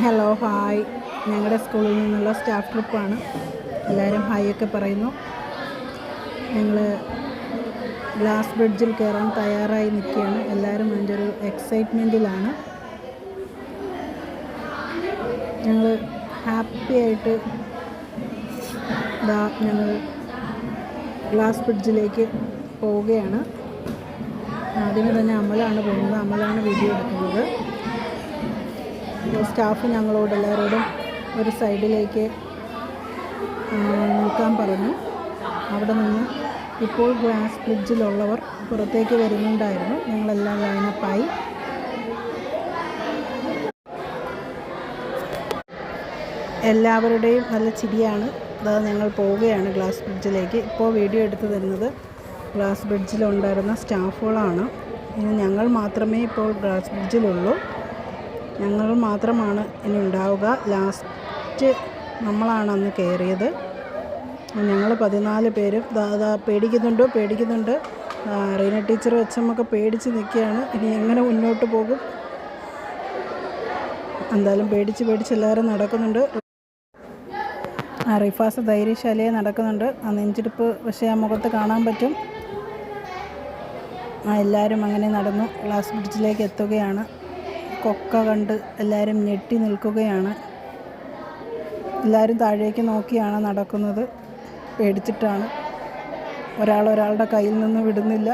Hello hi, ഞങ്ങളുടെ സ്കൂളിൽ നിന്നുള്ള സ്റ്റാഫ് ട്രിപ്പാണ്. എല്ലാവരും ഹായ് ഒക്കെ പറയുന്നു. ഞങ്ങൾ ഗ്ലാസ് ബ്രിഡ്ജിൽ കയറാൻ തയ്യാറായി നിൽക്കുകയാണ്. എല്ലാവരും അതിൻ്റെ ഒരു എക്സൈറ്റ്മെൻറ്റിലാണ്. ഞങ്ങൾ ഹാപ്പി ആയിട്ട് ഞങ്ങൾ ഗ്ലാസ് ബ്രിഡ്ജിലേക്ക് പോവുകയാണ്. ആദ്യമേ തന്നെ അമലാണ് പോകുന്നത്. അമലാണ് വീഡിയോ എടുക്കുന്നത്. സ്റ്റാഫ് ഞങ്ങളോട് എല്ലാവരോടും ഒരു സൈഡിലേക്ക് നിൽക്കാൻ പറഞ്ഞു. അവിടെ നിന്ന് ഇപ്പോൾ ഗ്ലാസ് ബ്രിഡ്ജിലുള്ളവർ പുറത്തേക്ക് വരുന്നുണ്ടായിരുന്നു. ഞങ്ങളെല്ലാം ലൈനപ്പായി. എല്ലാവരുടെയും നല്ല ചിരിയാണ്. അതായത് ഞങ്ങൾ പോവുകയാണ് ഗ്ലാസ് ബ്രിഡ്ജിലേക്ക്. ഇപ്പോൾ വീഡിയോ എടുത്തു തരുന്നത് ഗ്ലാസ് ബ്രിഡ്ജിലുണ്ടായിരുന്ന സ്റ്റാഫുകളാണ്. ഇനി ഞങ്ങൾ മാത്രമേ ഇപ്പോൾ ഗ്ലാസ് ബ്രിഡ്ജിലുള്ളൂ. ഞങ്ങൾ മാത്രമാണ് ഇനി ഉണ്ടാവുക. ലാസ്റ്റ് നമ്മളാണ് അന്ന് കയറിയത്. ഞങ്ങൾ 14 പേരും പേടിക്കുന്നുണ്ട്. റീന ടീച്ചർ വെച്ചമ്മൊക്കെ പേടിച്ച് നിൽക്കുകയാണ്. ഇനി എങ്ങനെ മുന്നോട്ട് പോകും? എന്തായാലും പേടിച്ച് എല്ലാവരും നടക്കുന്നുണ്ട്. റിഫാസ് ധൈര്യശാലിയെ നടക്കുന്നുണ്ട്. ആ നെഞ്ചിടിപ്പ് പക്ഷേ ആ മുഖത്ത് കാണാൻ പറ്റും. എല്ലാവരും അങ്ങനെ നടന്നു ഗ്ലാസ് ബ്രിഡ്ജിലേക്ക് എത്തുകയാണ്. കൊക്ക കണ്ട് എല്ലാവരും ഞെട്ടി നിൽക്കുകയാണ്. എല്ലാവരും താഴേക്ക് നോക്കിയാണ് നടക്കുന്നത്. പേടിച്ചിട്ടാണ്. ഒരാളുടെ കയ്യിൽ നിന്ന് വിടുന്നില്ല.